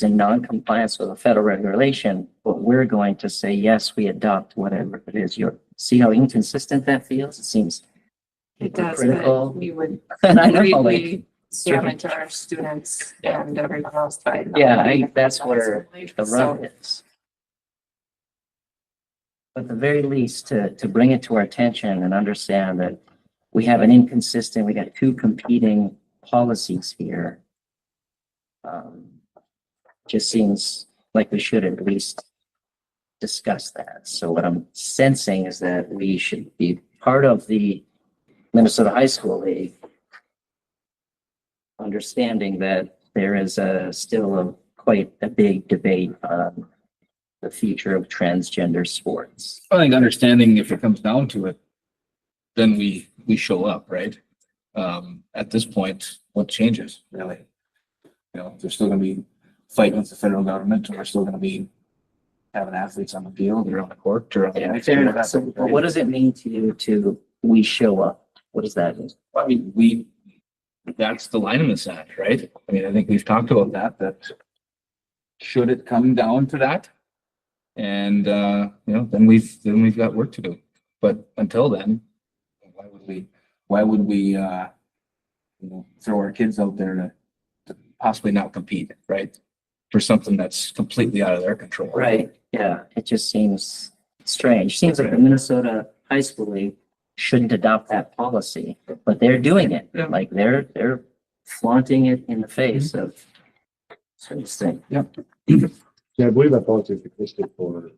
in non-compliance with a federal regulation, but we're going to say, yes, we adopt whatever it is. See how inconsistent that feels? It seems It does, hypocritical. but we would And I know, like, greatly damage our students and everyone else by. not yeah, doing that's that. where the rub is. But at the very least, to bring it to our attention and understand that we have an inconsistent, we got two competing policies here. Just seems like we should at least discuss that. So what I'm sensing is that we should be part of the Minnesota High School League, understanding that there is still quite a big debate on the future of transgender sports. I think understanding if it comes down to it, then we show up, right? At this point, what changes really? You know, they're still gonna be fighting with the federal government, and we're still gonna be having athletes on the field or on the court or on the ice. Fair enough. So what does it mean to you we show up? What does that mean? I mean, that's the line in the sand, right? I mean, I think we've talked about that should it come down to that, and you know, then we've got work to do. But until then, why would we you know, throw our kids out there to possibly not compete, right? For something that's completely out of their control. Right, yeah, it just seems strange. Seems like the Minnesota High School League shouldn't adopt that policy, but they're doing it. Yeah. Like they're flaunting it in the face of certain things. Yeah. Yeah, I believe that policy is existed for.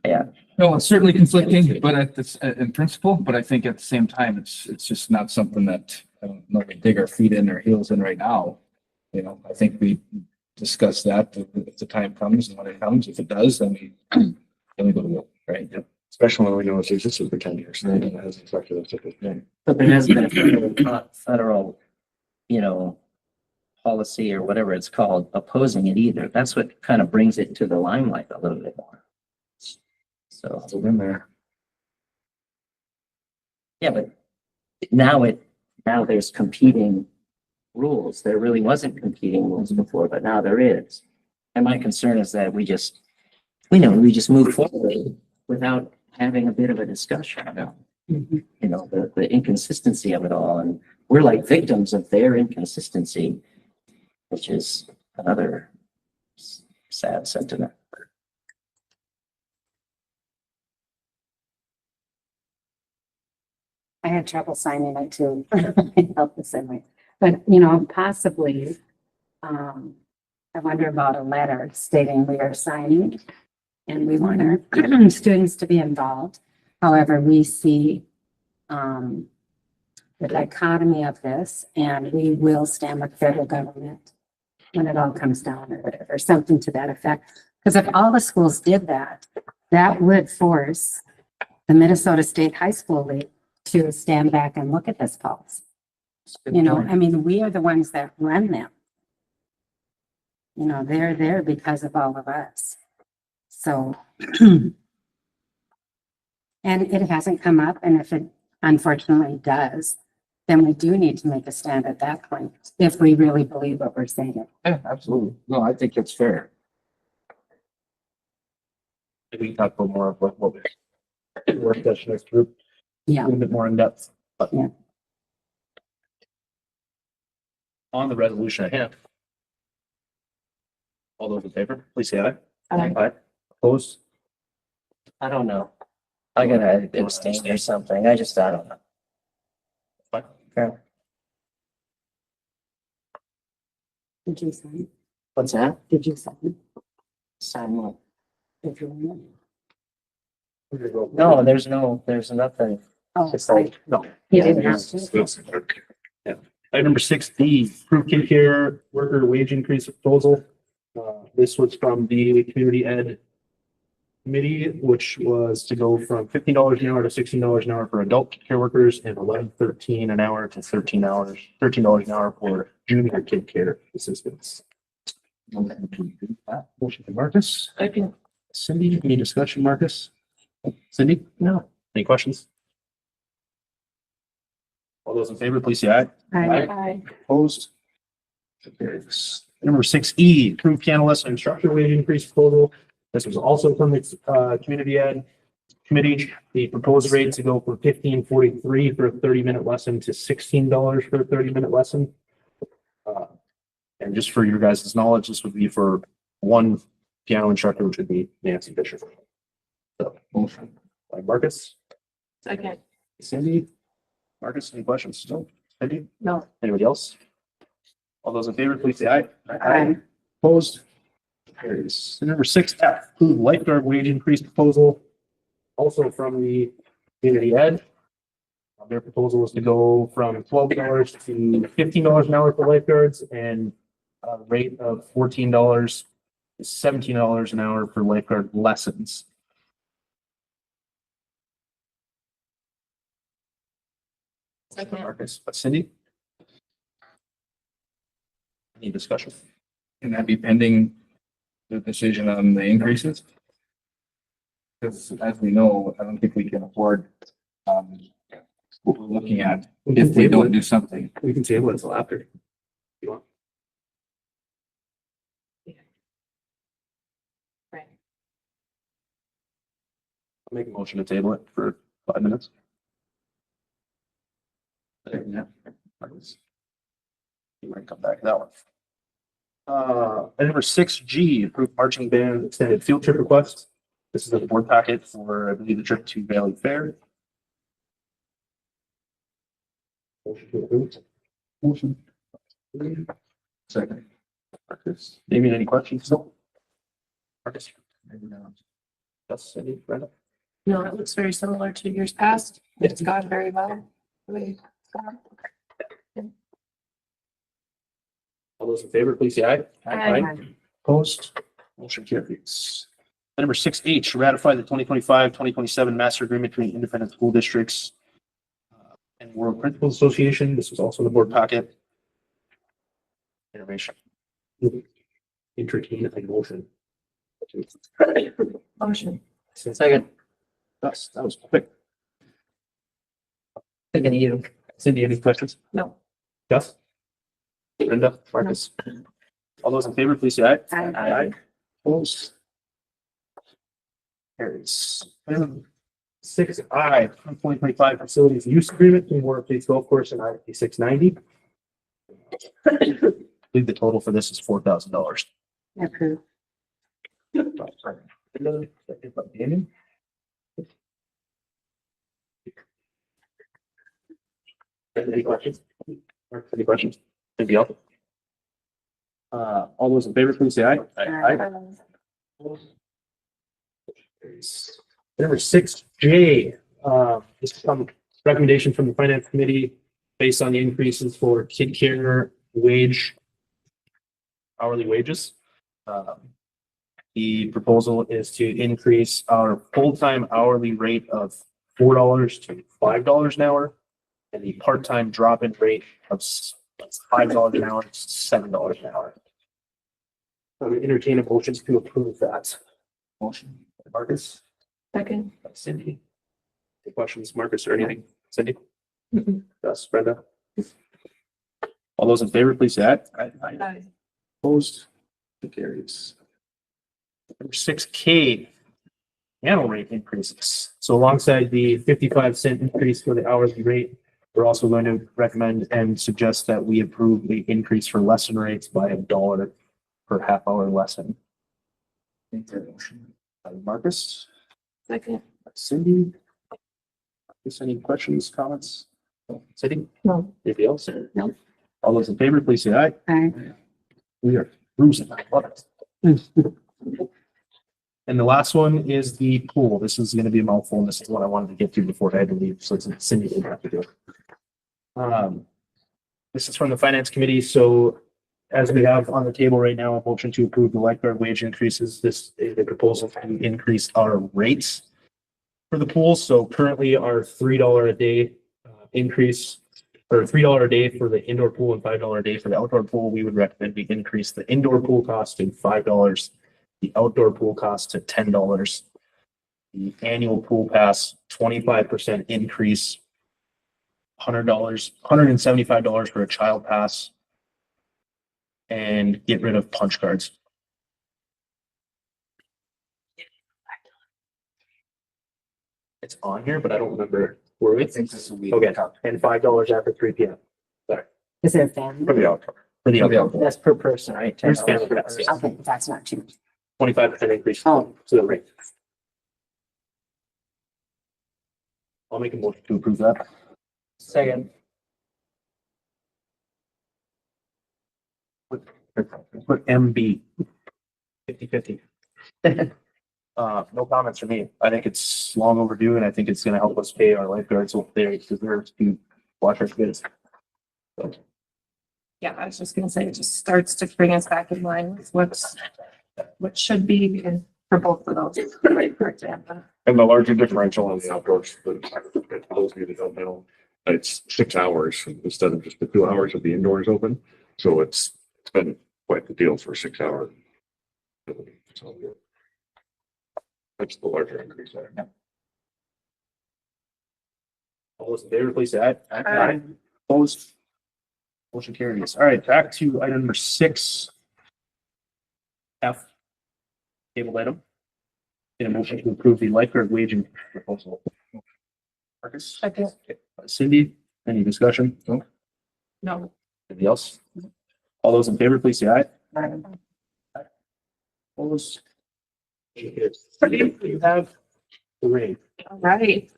Yeah, No, it's certainly conflicting, but at this, in principle, but I think at the same time, it's just not something that, I don't know, we dig our feet in, our heels in right now. You know, I think we discuss that if the time comes, and when it comes, if it does, then we go to work, right? Yep. Especially when we know it's existed for 10 years. And it hasn't affected us at this point. but there hasn't been a federal, you know, policy or whatever it's called opposing it either. That's what kind of brings it to the limelight a little bit more. So, It's in there. yeah, but now there's competing rules. There really wasn't competing rules before, but now there is. And my concern is that we just move forward without having a bit of a discussion about, you know, the inconsistency of it all. And we're like victims of their inconsistency, which is another sad sentiment. I had trouble signing it too. I felt the same way. But, you know, possibly, I wonder about a letter stating we are signing and we want our students to be involved. However, we see the dichotomy of this, and we will stand with the federal government when it all comes down, or something to that effect. Because if all the schools did that, that would force the Minnesota State High School League to stand back and look at this policy. You know, I mean, we are the ones that run them. You know, they're there because of all of us. So, and it hasn't come up, and if it unfortunately does, then we do need to make a stand at that point, if we really believe what we're saying. Yeah, absolutely. No, I think it's fair. We can talk about more of what we work session next group. Yeah. A little bit more in depth. But Yeah. On the resolution at hand. All those in favor, please say aye. Aye. Opposed? I don't know. I gotta abstain or something. I don't know. Fine. Fair. Did you sign? What's that? Did you sign? Sign what? Did you? No, there's nothing. Oh, It's like, No. you didn't have to. Item number 6D, approve kid care worker wage increase proposal. This was from the community ed committee, which was to go from $15 an hour to $16 an hour for adult kid care workers and $11.13 an hour to $13 an hour for junior kid care assistants. Motion from Marcus. Cindy, any discussion, Marcus? Cindy? no. Any questions? All those in favor, please say aye. Aye. Opposed? Carries. Number 6E, approved piano lesson instructor wage increase proposal. This was also from the community ed committee. The proposed rate to go from $15.43 for a 30-minute lesson to $16 for a 30-minute lesson. And just for your guys' knowledge, this would be for one piano instructor, which would be Nancy Fisher. So, motion by Marcus. Second. Cindy. Marcus, any questions? No. Cindy? No. Anybody else? All those in favor, please say aye. Aye. Opposed? Carries. Number 6F, approved lifeguard wage increase proposal. Also from the community ed. Their proposal was to go from $12 to $15 an hour for lifeguards and a rate of $14 to $17 an hour for lifeguard lessons. Second. Marcus, Cindy? Any discussion? Can that be pending the decision on the increases? Because as we know, I don't think we can afford, what we're looking at if we don't do something. We can table it until after. If you want. Right. I'll make a motion to table it for 5 minutes. Yeah. You might come back to that one. And number 6G, approved marching band extended field trip request. This is a board packet for, I believe, the trip to Valley Fair. Motion to approve. Motion. Second. Marcus, Damien, any questions? No. Marcus? Yes, any, Brenda? No, it looks very similar to years past. It's gone very well. We- All those in favor, please say aye. Aye. Opposed? Motion carries. Number 6H, ratify the 2025-2027 master agreement between independent school districts and World Principals Association. This was also in the board packet. Innovation. Entertain a motion. Motion. Second. Yes, that was quick. Thinking of you. Cindy, any questions? No. Gus? Brenda? Marcus? All those in favor, please say aye. Aye. Opposed? Carries. 6I, 2025 facilities use agreement between Warren Place Golf Course and IP 690. I believe the total for this is $4,000. Approved. Any questions? Any questions? Anybody else? All those in favor, please say aye. Number 6J, this is some recommendation from the finance committee based on the increases for kid care wage, hourly wages. The proposal is to increase our full-time hourly rate of $4 to $5 an hour, and the part-time drop-in rate of $5 an hour to $7 an hour. I would entertain a motion to approve that. Motion. Marcus? Second. Cindy? Any questions, Marcus, or anything? Cindy? Mhm. Yes, Brenda? All those in favor, please say aye. Aye. Opposed? It carries. Number 6K, annual rate increases. So alongside the 55-cent increase for the hourly rate, we're also going to recommend and suggest that we approve the increase for lesson rates by $1 per half-hour lesson. Marcus? Second. Cindy? Is any questions, comments? Cindy? No. Anybody else? No. All those in favor, please say aye. Aye. We are cruising. I love it. And the last one is the pool. This is going to be a mouthful, and this is what I wanted to get to before I had to leave, so it's Cindy didn't have to do it. This is from the finance committee, so as we have on the table right now, a motion to approve the lifeguard wage increases. This is a proposal to increase our rates for the pool. So currently our $3 a day increase, or $3 a day for the indoor pool and $5 a day for the outdoor pool. We would recommend we increase the indoor pool cost to $5, the outdoor pool cost to $10. The annual pool pass, 25% increase, $100, $175 for a child pass, and get rid of punch cards. It's on here, but I don't remember where I it's. think this will be. Okay, and $5 after 3 p.m. Is there a family? For the outcome. For the outcome. That's per person, right? There's $10 family per pass, person. yeah. Okay, that's not too much. 25% increase Oh. to the rate. I'll make a motion to approve that. Second. Put MB. 50/50. No comments from me. I think it's long overdue and I think it's gonna help us pay our lifeguards what they deserve to watch our kids. Yeah, I was just gonna say, it just starts to bring us back in line with what should be in for both of those, right, for example. And the larger differential on the outdoors, for those of you that don't know, it's 6 hours instead of just the 2 hours of the indoors open. So it's been quite the deal for 6 hours. So that's the larger increase there. All those in favor, please say aye. Aye. Opposed? Motion carries. All right, back to item number 6. F. Table item. Get a motion to approve the lifeguard wage and proposal. Marcus? Second. Cindy, any discussion? No? No. Anybody else? All those in favor, please say aye. Opposed? Motion carries. Cindy, you have the ring. All right.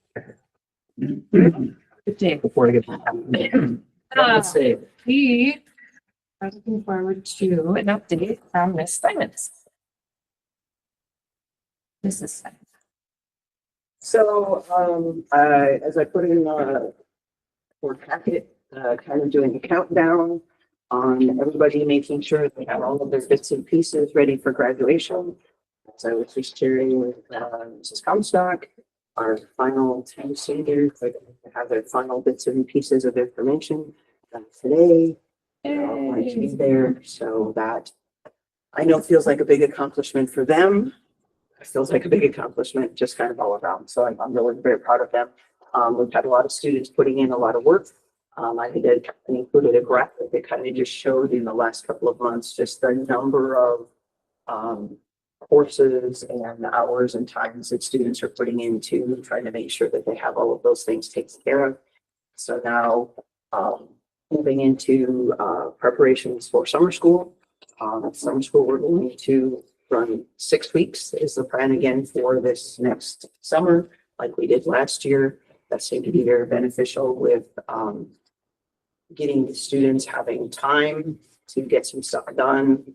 Good day. Before I get. Let's say, We are looking forward to an update from Miss Simons. Mrs. Simons. So, as I put in, for packet, kind of doing a countdown on everybody making sure they have all of their bits and pieces ready for graduation. As I was just sharing with, Mrs. Comstock, our final 10 seniors, they're going to have their final bits and pieces of information today. They're all going to be there, so that I know feels like a big accomplishment for them. It feels like a big accomplishment, just kind of all around. So I'm really very proud of them. We've had a lot of students putting in a lot of work. I included a graphic that kind of just showed in the last couple of months, just the number of courses and hours and times that students are putting into trying to make sure that they have all of those things taken care of. So now, moving into preparations for summer school. Summer school, we're going to run 6 weeks is the plan again for this next summer, like we did last year. That seemed to be very beneficial with getting the students having time to get some stuff done.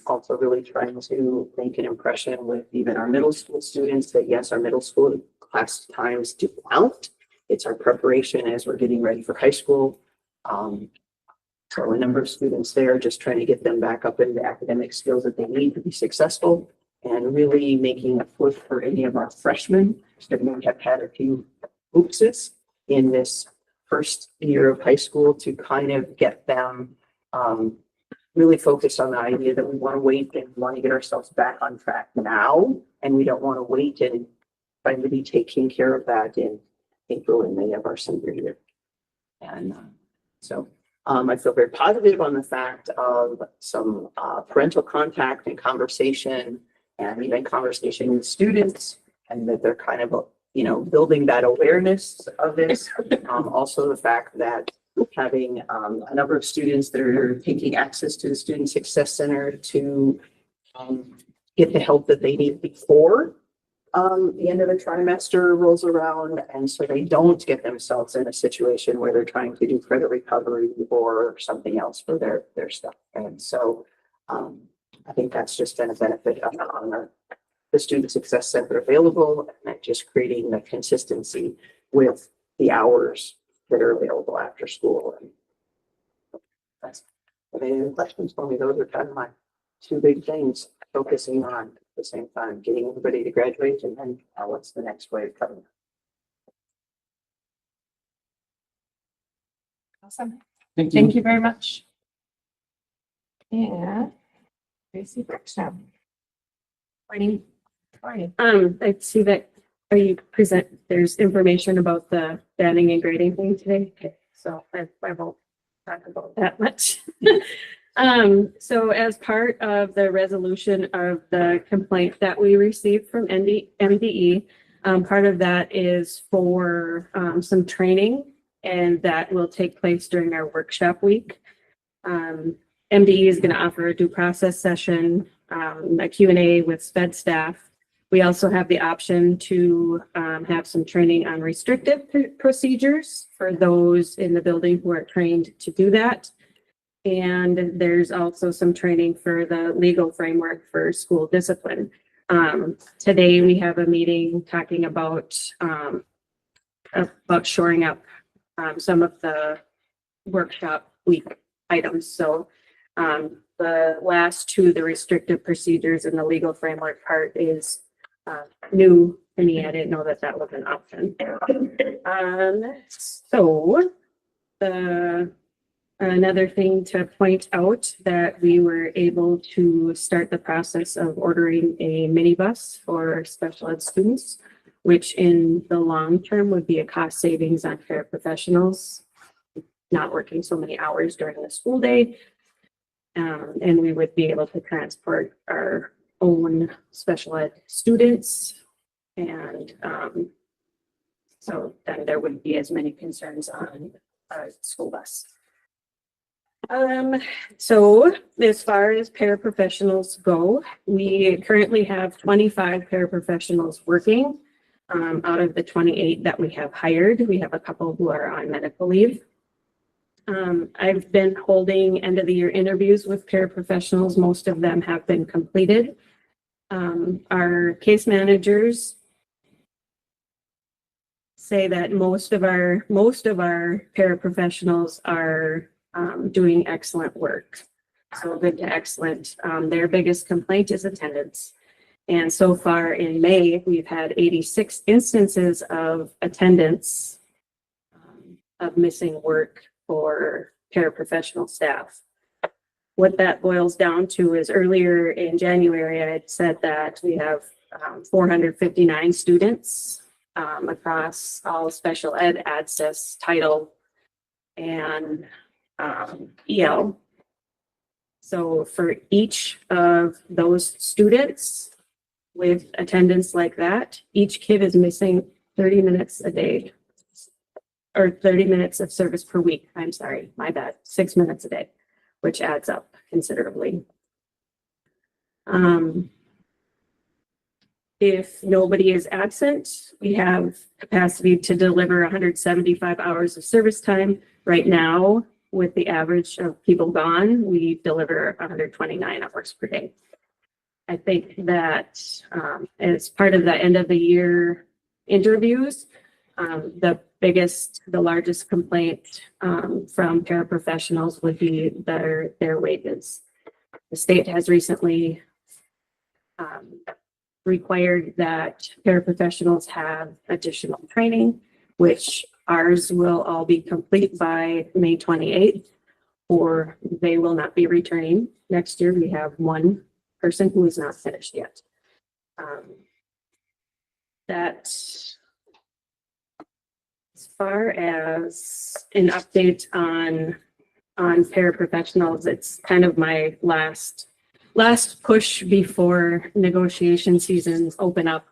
Also really trying to make an impression with even our middle school students that yes, our middle school class times do count. It's our preparation as we're getting ready for high school. So a number of students there, just trying to get them back up in the academic skills that they need to be successful and really making a push for any of our freshmen. So we have had a few oopses in this first year of high school to kind of get them really focused on the idea that we want to wait and want to get ourselves back on track now. And we don't want to wait and trying to be taking care of that in April and May of our senior year. And so I feel very positive on the fact of some parental contact and conversation and even conversation with students, and that they're kind of, building that awareness of this. Also the fact that having a number of students that are taking access to the Student Success Center to get the help that they need before the end of the trimester rolls around, and so they don't get themselves in a situation where they're trying to do credit recovery or something else for their stuff. And so I think that's just been a benefit on the Student Success Center available, and just creating the consistency with the hours that are available after school. And that's, any questions for me? Those are kind of my 2 big things, focusing on at the same time, getting everybody to graduate, and then what's the next wave coming. Awesome. Thank you very much. Yeah. Tracy Brookstone. Morning. Morning. I see that, there's information about the banning and grading thing today, so I won't talk about that much. So as part of the resolution of the complaint that we received from MDE, part of that is for, some training, and that will take place during our workshop week. MDE is gonna offer a due process session, a Q&A with sped staff. We also have the option to, have some training on restrictive procedures for those in the building who are trained to do that. And there's also some training for the legal framework for school discipline. Today we have a meeting talking about shoring up some of the workshop week items. So the last two, the restrictive procedures and the legal framework part is new to me. I didn't know that that was an option. So another thing to point out that we were able to start the process of ordering a minibus for special ed students, which in the long term would be a cost savings on paraprofessionals, not working so many hours during the school day. And we would be able to transport our own special ed students. And so then there wouldn't be as many concerns on a school bus. So as far as paraprofessionals go, we currently have 25 paraprofessionals working. Out of the 28 that we have hired, we have a couple who are on medical leave. I've been holding end of the year interviews with paraprofessionals. Most of them have been completed. Our case managers say that most of our paraprofessionals are doing excellent work. So good to excellent. Their biggest complaint is attendance. And so far in May, we've had 86 instances of attendance of missing work for paraprofessional staff. What that boils down to is earlier in January, I had said that we have 459 students across all special ed, ADSIS, title, and EL. So for each of those students with attendance like that, each kid is missing 30 minutes a day, or 30 minutes of service per week. I'm sorry, my bad, 6 minutes a day, which adds up considerably. If nobody is absent, we have capacity to deliver 175 hours of service time. Right now, with the average of people gone, we deliver 129 hours per day. I think that as part of the end of the year interviews, the largest complaint from paraprofessionals would be their wages. The state has recently required that paraprofessionals have additional training, which ours will all be complete by May 28th, or they will not be returning next year. We have one person who is not finished yet. That, as far as an update on paraprofessionals, it's kind of my last push before negotiation seasons open up.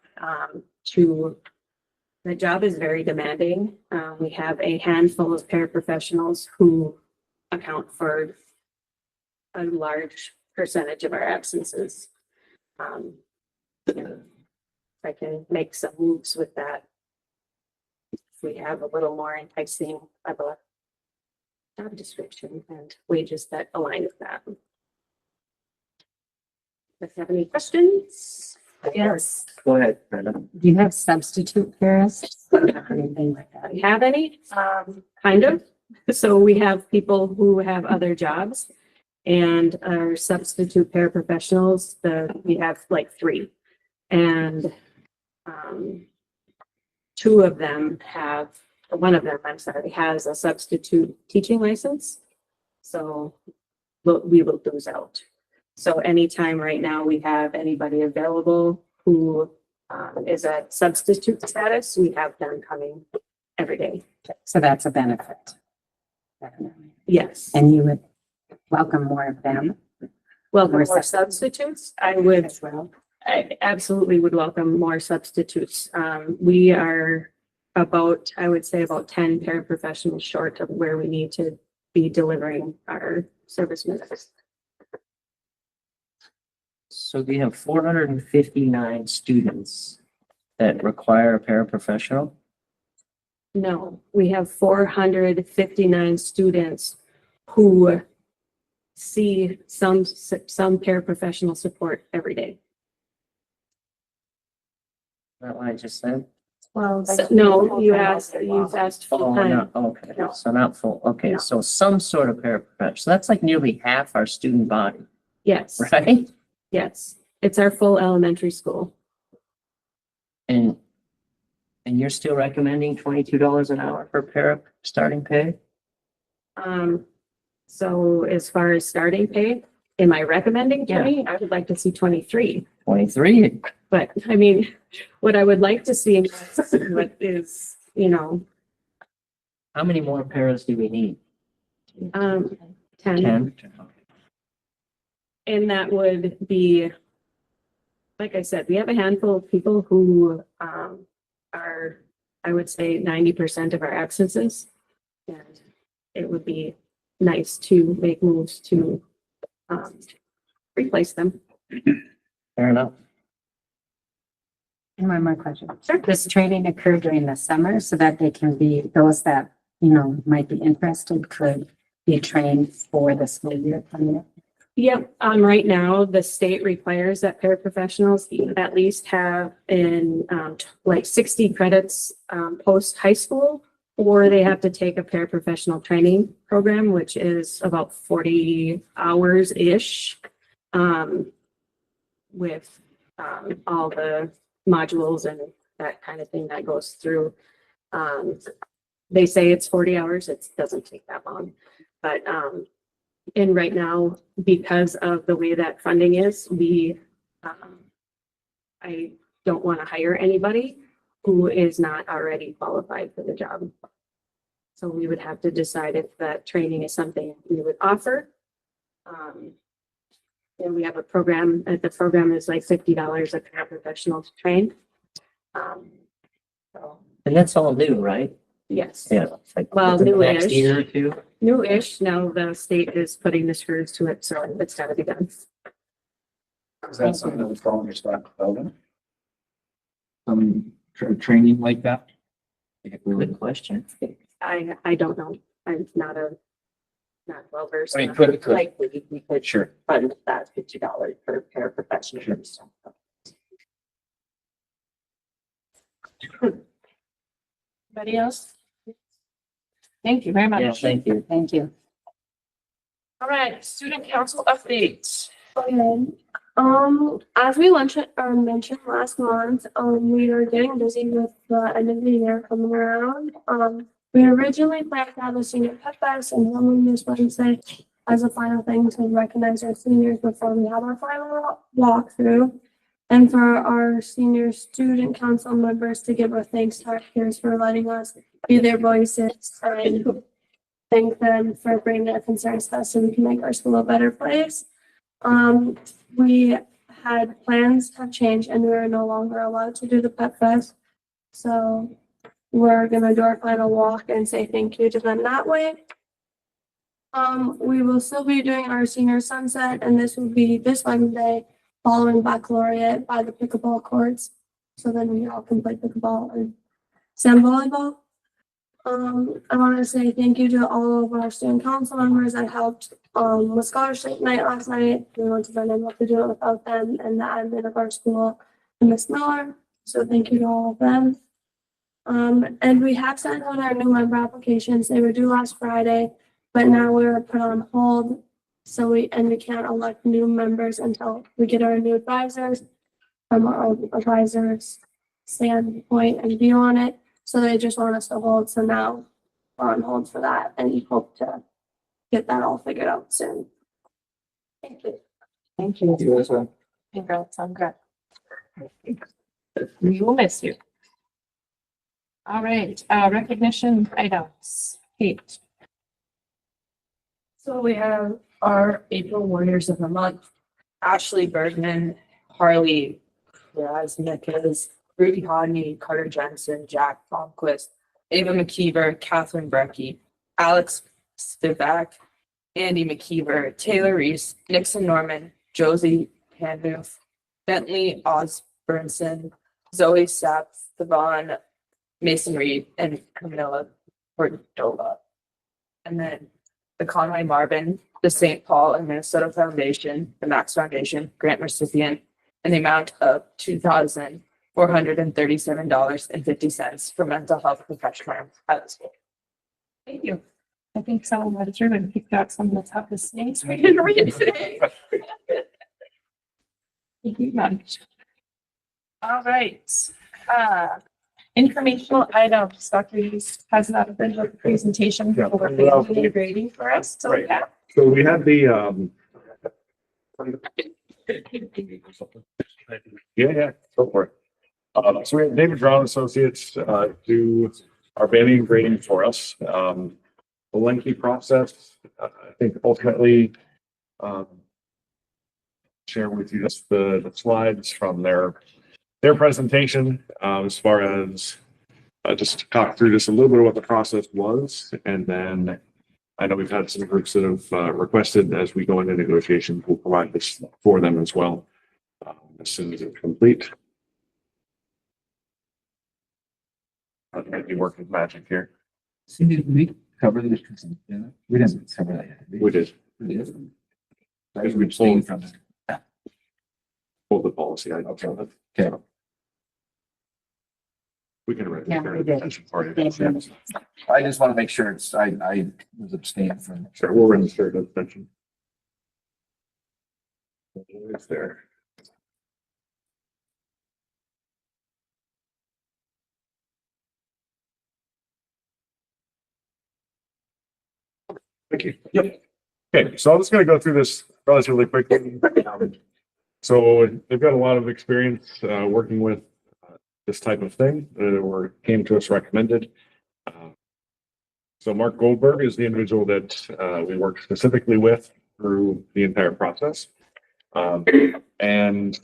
The job is very demanding. We have a handful of paraprofessionals who account for a large percentage of our absences. If I can make some moves with that, if we have a little more enticing of a job description and wages that align with that. If you have any questions? Yes. Go ahead, Brenda. Do you have substitute paras? Or anything like that? We have any? Kind of. So we have people who have other jobs and our substitute paraprofessionals, we have like 3. And one of them, I'm sorry, has a substitute teaching license. So we will lose out. So anytime right now we have anybody available who is at substitute status, we have them coming every day. So that's a benefit. Definitely. Yes. And you would welcome more of them Welcome More more substitutes. substitutes. I would, as well. I absolutely would welcome more substitutes. We are about, I would say about 10 paraprofessionals short of where we need to be delivering our service minutes. So we have 459 students that require a paraprofessional. No, we have 459 students who see some paraprofessional support every day. Is that what I just said? Well, So, no, you've asked Oh, full-time. no, okay, No. so not full, okay, No. so some sort of paraprofessional. So that's like nearly half our student body, Yes, right? yes. It's our full elementary school. And you're still recommending $22 an hour for para starting pay? So as far as starting pay, am I recommending Yeah. 20? I would like to see 23. 23, But I mean, what I would like to see is, you know, how many more paras do we need? 10. 10? And that would be, like I said, we have a handful of people who are, I would say, 90% of our absences. And it would be nice to make moves to replace them. Fair enough. And one more question. Sure. This training occur during the summer so that they can be, those that, you know, might be interested could be trained for the school year coming up. Yep, right now, the state requires that paraprofessionals at least have in like 60 credits post high school, or they have to take a paraprofessional training program, which is about 40 hours-ish. With all the modules and that kind of thing that goes through. They say it's 40 hours, it doesn't take that long. But and right now, because of the way that funding is, I don't want to hire anybody who is not already qualified for the job. So we would have to decide if that training is something we would offer. And we have a program, the program is like $50 a paraprofessional to train. So, And that's all new, right? yes. Yeah. Like Well, within the next new-ish. year or two. New-ish, now the state is putting the screws to it, so it's gotta be done. Is that something that would fall under staff development? Some training like that? If we Good would, question. I don't know. I'm not well versed. I mean, in could it, Likely, we could sure. fund that $50 per paraprofessional. anybody else? Thank you very much. Yeah, thank you. Thank you. All right, student council updates. Okay. As we mentioned last month, we are getting busy with the end of the year coming around. We originally planned to have a senior pep fest and filming this Wednesday as a final thing to recognize our seniors before we have our final walkthrough. And for our senior student council members to give a thanks to our peers for letting us be their voices and thank them for bringing their concerns to us so we can make our school a better place. We had plans have changed and we're no longer allowed to do the pep fest. So we're gonna do our final walk and say thank you to them that way. We will still be doing our senior sunset and this will be this Wednesday following baccalaureate by the pickleball courts. So then we all can play pickleball and sand volleyball. I want to say thank you to all of our student council members that helped with scholarship night last night. We went to Brendan, what to do it without them, and the admin of our school, and Miss Miller. So thank you to all of them. And we have sent out our new member applications. They were due last Friday, but now we're put on hold. So we can't elect new members until we get our new advisors from our advisors standpoint and view on it. So they just want us to hold. So now we're on hold for that and hope to get that all figured out soon. Thank you. Thank you. You as well. Congrats on grad. We will miss you. All right, recognition items. Kate. So we have Our April Warriors of the Month, Ashley Bergman, Harley Raznikas, Rudy Hodney, Carter Jensen, Jack Blomquist, Ava McKeever, Catherine Brecky, Alex Spivak, Andy McKeever, Taylor Reese, Nixon Norman, Josie Panmuth, Bentley Osburnson, Zoe Sapp, Devon, Mason Reed, and Camilla Cordova. And then the Conway Marvin, the St. Paul and Minnesota Foundation, the Max Foundation grant recipient, in the amount of $2,437.50 for mental health professionals at the school. Thank you. I think someone went through and picked out some of the toughest names we didn't read today. Thank you much. All right. Informational items. Dr. Hughes has that official presentation Yeah. for the grading for us to look at. So we had the, yeah, go for it. So we have David Brown Associates, do our banding and grading for us. A lengthy process. I think ultimately, share with you just the slides from their presentation, as far as just to talk through just a little bit of what the process was. And then I know we've had some groups that have requested as we go into negotiations, we'll provide this for them as well, as soon as it's complete. I think we work with magic here. So did we cover this? Yeah, we didn't cover that yet. We did. We did. As we abstained pulled from it. pull the policy. Okay. We can read. Yeah, we did. I just want to make sure it's, I was abstained from. Sure, we'll register the extension. It's there. Thank you. Yep. Okay, so I'm just gonna go through this relatively quickly. So they've got a lot of experience working with this type of thing, or came to us recommended. So Mark Goldberg is the individual that we work specifically with through the entire process. And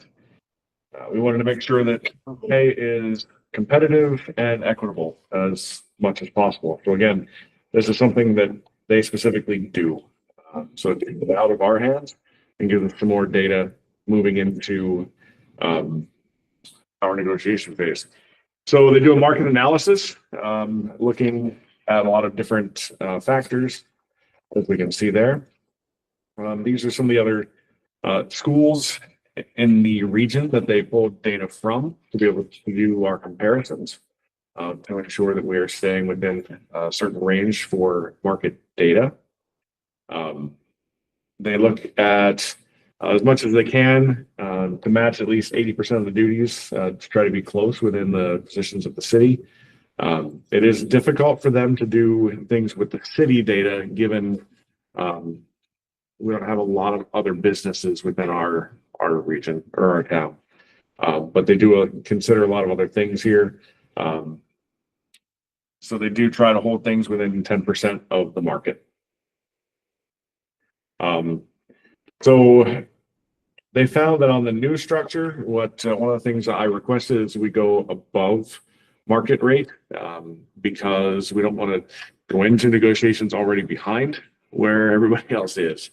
we wanted to make sure that pay is competitive and equitable as much as possible. So again, this is something that they specifically do. So it's out of our hands and gives us some more data moving into our negotiation phase. So they do a market analysis, looking at a lot of different factors, as we can see there. These are some of the other schools in the region that they pulled data from to be able to do our comparisons, to ensure that we are staying within a certain range for market data. They look at as much as they can to match at least 80% of the duties, to try to be close within the positions of the city. It is difficult for them to do things with the city data, given we don't have a lot of other businesses within our region or our town. But they do consider a lot of other things here. So they do try to hold things within 10% of the market. So they found that on the new structure, what one of the things that I requested is we go above market rate, because we don't want to go into negotiations already behind where everybody else is.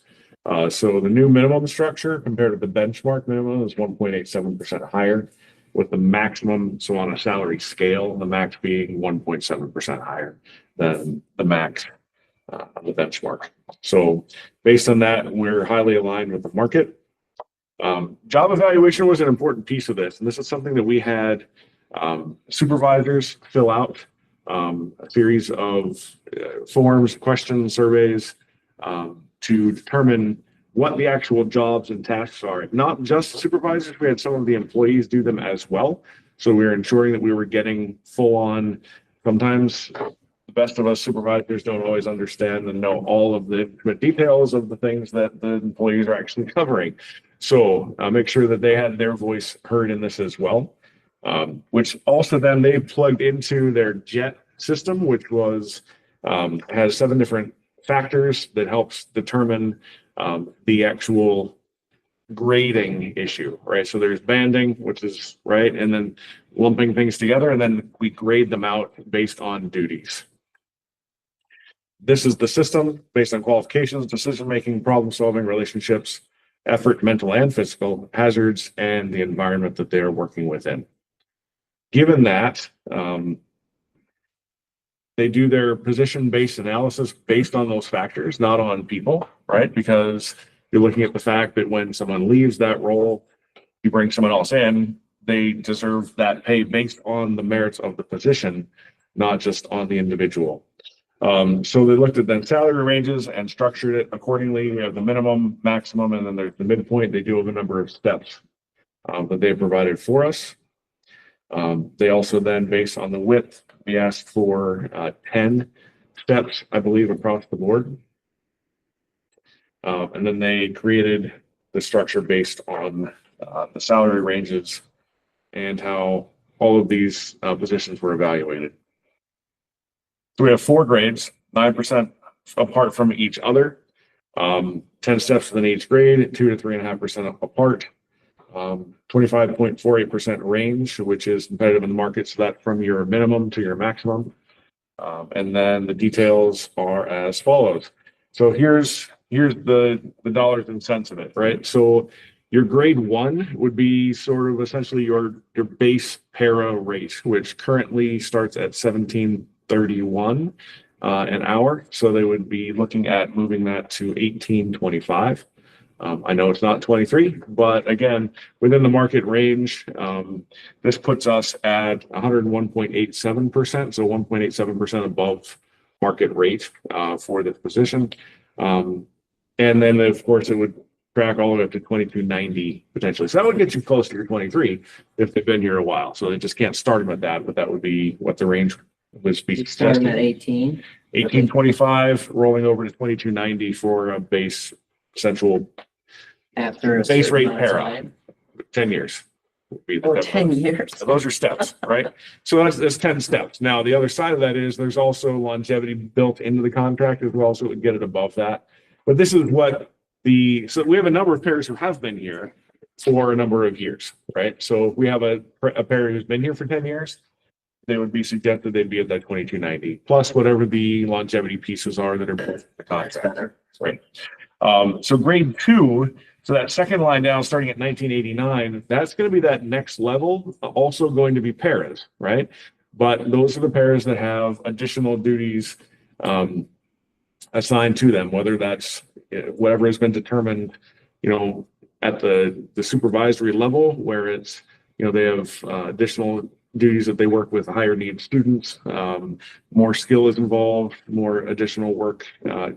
So the new minimum structure compared to the benchmark minimum is 1.87% higher, with the maximum, so on a salary scale, the max being 1.7% higher than the max on the benchmark. So based on that, we're highly aligned with the market. Job evaluation was an important piece of this, and this is something that we had supervisors fill out a series of forms, questions, surveys to determine what the actual jobs and tasks are. Not just supervisors, we had some of the employees do them as well. So we were ensuring that we were getting full on. Sometimes the best of us supervisors don't always understand and know all of the details of the things that the employees are actually covering. So make sure that they had their voice heard in this as well. Which also then they plugged into their JET system, which was has 7 different factors that helps determine the actual grading issue, right? So there's banding, which is right, and then lumping things together, and then we grade them out based on duties. This is the system based on qualifications, decision-making, problem-solving, relationships, effort, mental and physical, hazards, and the environment that they are working within. Given that, they do their position-based analysis based on those factors, not on people, right? Because you're looking at the fact that when someone leaves that role, you bring someone else in, they deserve that pay based on the merits of the position, not just on the individual. So they looked at then salary ranges and structured it accordingly. We have the minimum, maximum, and then there's the midpoint. They do have a number of steps that they provided for us. They also then, based on the width, we asked for 10 steps, I believe, across the board. And then they created the structure based on the salary ranges and how all of these positions were evaluated. So we have 4 grades, 9% apart from each other, 10 steps within each grade, 2 to 3.5% apart. 25.48% range, which is competitive in the market. So that from your minimum to your maximum. And then the details are as follows. So here's the dollars and cents of it, right? So your grade 1 would be sort of essentially your base para rate, which currently starts at $17.31 an hour. So they would be looking at moving that to $18.25. I know it's not 23, but again, within the market range, this puts us at 101.87%, so 1.87% above market rate for this position. And then, of course, it would track all the way up to 2290 potentially. So that would get you close to your 23 if they've been here a while. So they just can't start them at that, but that would be what the range was be Starting at 18. 1825, rolling over to 2290 for a base central After a base certain rate amount of para, time. 10 years. would be the Or step 10 up. years. So those are steps, right? So that's 10 steps. Now, the other side of that is there's also longevity built into the contract as well, so it would get it above that. But this is what so we have a number of pairs who have been here for a number of years, right? So if we have a pair who's been here for 10 years, they would be suggested they'd be at that 2290 plus whatever the longevity pieces are that are built in the contract, right? So grade 2, so that second line down starting at 1989, that's going to be that next level, also going to be paras, right? But those are the paras that have additional duties assigned to them, whether that's whatever has been determined, at the supervisory level, where it's, they have additional duties that they work with higher need students, more skill is involved, more additional work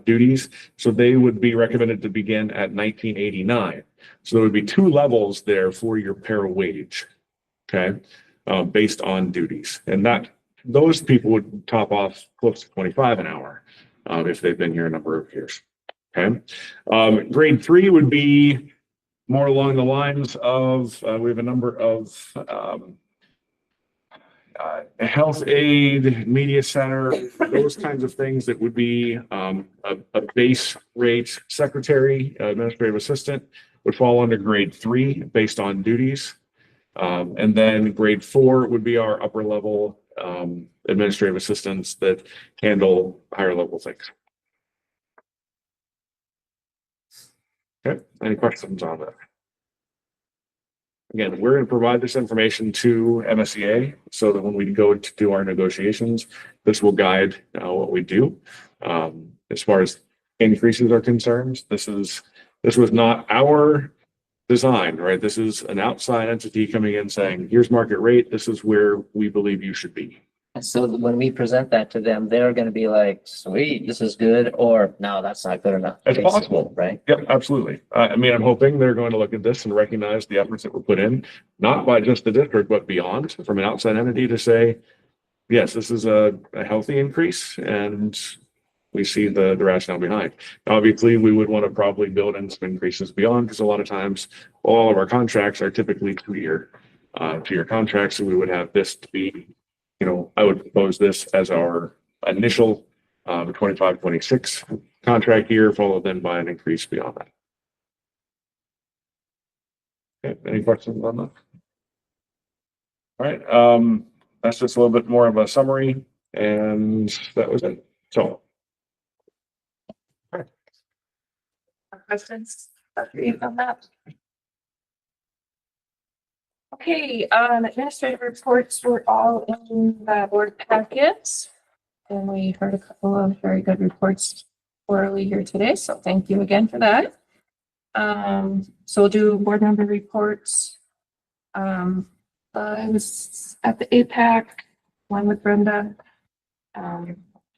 duties. So they would be recommended to begin at 1989. So there would be 2 levels there for your para wage, okay, based on duties. And those people would top off close to 25 an hour if they've been here a number of years, okay. Grade 3 would be more along the lines of, we have a number of health aid, media center, those kinds of things that would be a base rate secretary, administrative assistant would fall under grade 3 based on duties. And then grade 4 would be our upper level administrative assistants that handle higher level things. Okay, any questions on that? Again, we're going to provide this information to MSEA so that when we go to do our negotiations, this will guide what we do. As far as increases are concerned, this was not our design, right? This is an outside entity coming in saying, here's market rate. This is where we believe you should be. So when we present that to them, they're going to be like, sweet, this is good, or no, that's not good enough. It's basically, possible, right? Yep, absolutely. I'm hoping they're going to look at this and recognize the efforts that were put in, not by just the district, but beyond, from an outside entity to say, yes, this is a healthy increase and we see the rationale behind. Obviously, we would want to probably build in some increases beyond, because a lot of times all of our contracts are typically 2-year contracts. So we would have this to be, I would propose this as our initial 25-26 contract year, followed then by an increase beyond that. Okay, any questions on that? All right, that's just a little bit more of a summary, and that was it. So, Questions? Dr. Eve on that? Okay, administrative reports were all in the board packets. And we heard a couple of very good reports orally here today, so thank you again for that. So we'll do board member reports. I was at the APAC, one with Brenda.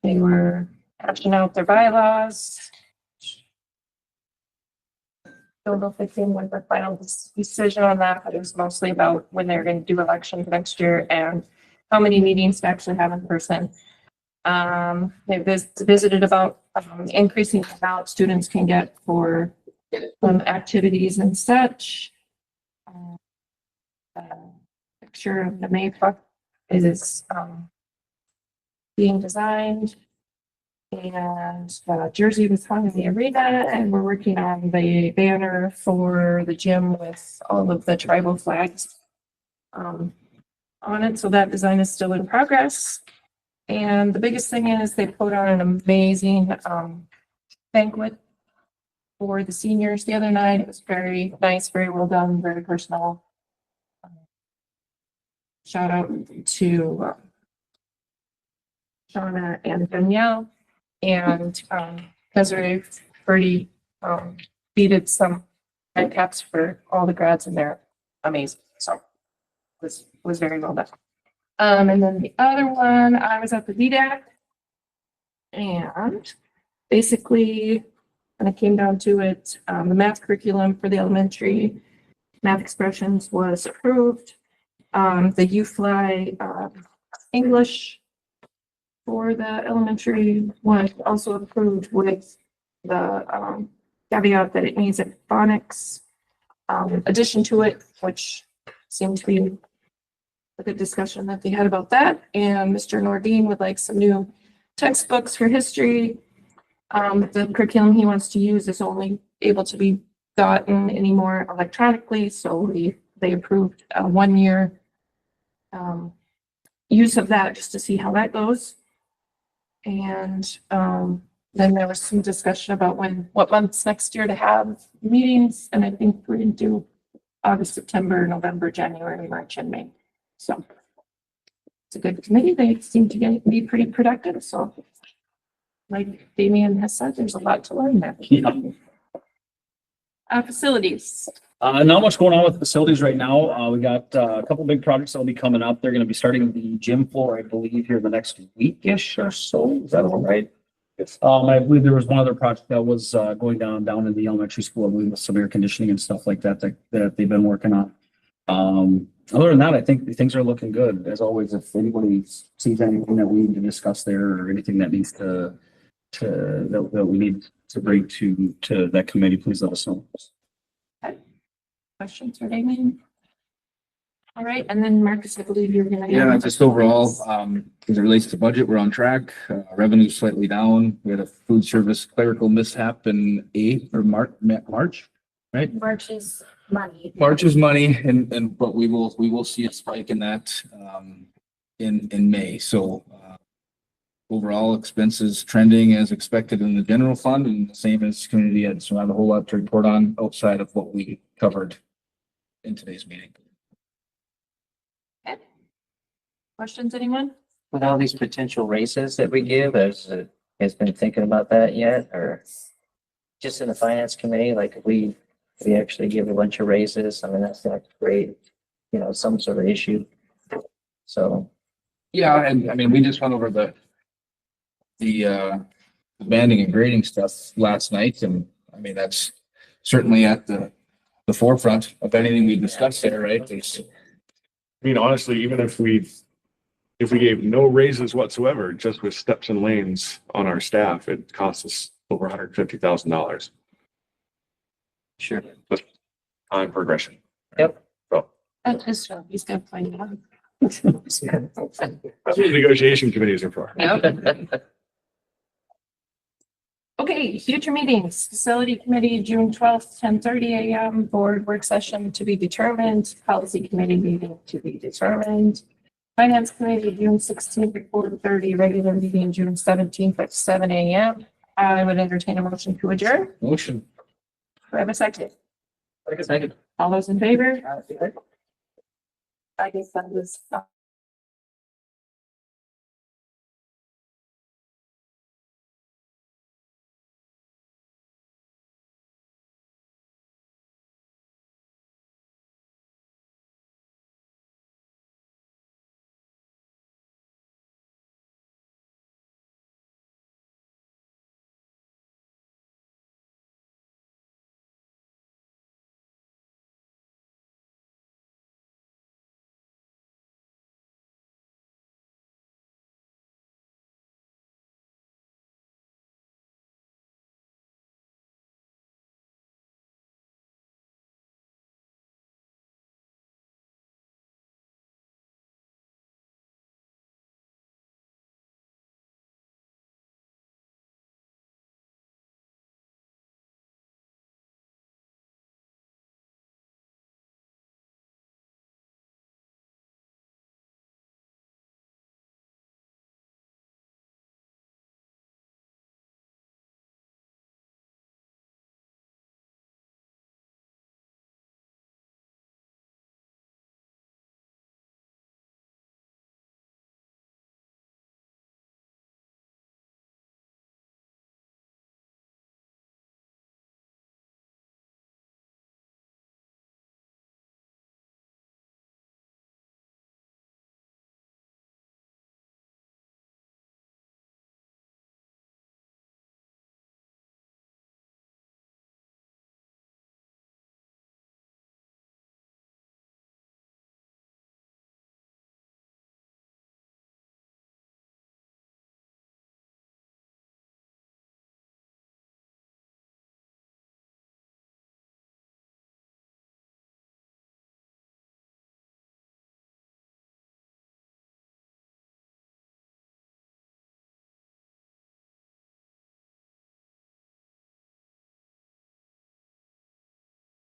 They were hashing out their bylaws. Don't know if they came with the final decision on that, but it was mostly about when they're going to do elections next year and how many meetings to actually have in person. They visited about increasing the amount students can get for activities and such. Picture of the Mayflower is being designed. And jersey was hung in the arena, and we're working on the banner for the gym with all of the tribal flags on it. So that design is still in progress. And the biggest thing is they put on an amazing banquet for the seniors the other night. It was very nice, very well done, very personal. Shout out to Shauna and Danielle. And Desiree Birdie beaded some red caps for all the grads in there. Amazing. So was very well done. And then the other one, I was at the VDAC, and basically when it came down to it, the math curriculum for the elementary math expressions was approved. The UFly English for the elementary was also approved with the caveat that it needs a phonics addition to it, which seemed to be a good discussion that they had about that. And Mr. Nordine would like some new textbooks for history. The curriculum he wants to use is only able to be gotten anymore electronically, so they approved a 1 year use of that just to see how that goes. And then there was some discussion about what months next year to have meetings, and I think we're going to do August, September, November, January, March, and May. So it's a good committee. They seem to be pretty productive. So like Damien has said, there's a lot to learn there. Yeah. Facilities. Not much going on with facilities right now. We got a couple big projects that'll be coming up. They're going to be starting the gym floor, I believe, here in the next week-ish or so. Is that all right? Yes. I believe there was one other project that was going down in the elementary school, I believe, with some air conditioning and stuff like that that they've been working on. Other than that, I think things are looking good. As always, if anybody sees anything that we need to discuss there or anything that needs that we need to bring to that committee, please let us know. Questions for Damien? All right, and then Marcus, I believe you're gonna. Yeah, just overall, as it relates to budget, we're on track. Revenue slightly down. We had a food service clerical mishap in March, right? March is money. March is money, but we will see a spike in that in May. So overall expenses trending as expected in the general fund, and the same as community ed. So not a whole lot to report on outside of what we covered in today's meeting. Questions, anyone? With all these potential raises that we give, has been thinking about that yet, or just in the finance committee, like if we actually give a bunch of raises, I mean, that's not great, some sort of issue. So, Yeah, and I mean, we just went over the banding and grading stuff last night, and I mean, that's certainly at the forefront of anything we discussed there, right? I mean, honestly, even if we gave no raises whatsoever, just with steps and lanes on our staff, it costs us over $150,000 sure. on progression. Yep. So That's his job. He's gonna find out. that's what the negotiation committees are for. Yep. Okay, future meetings, facility committee, June 12th, 10:30 a.m., board work session to be determined, policy committee meeting to be determined. Finance committee, June 16th at 4:30, regular meeting, June 17th at 7 a.m. I would entertain a motion to adjourn. Motion. Do I have a second? Second. All those in favor? I guess that was.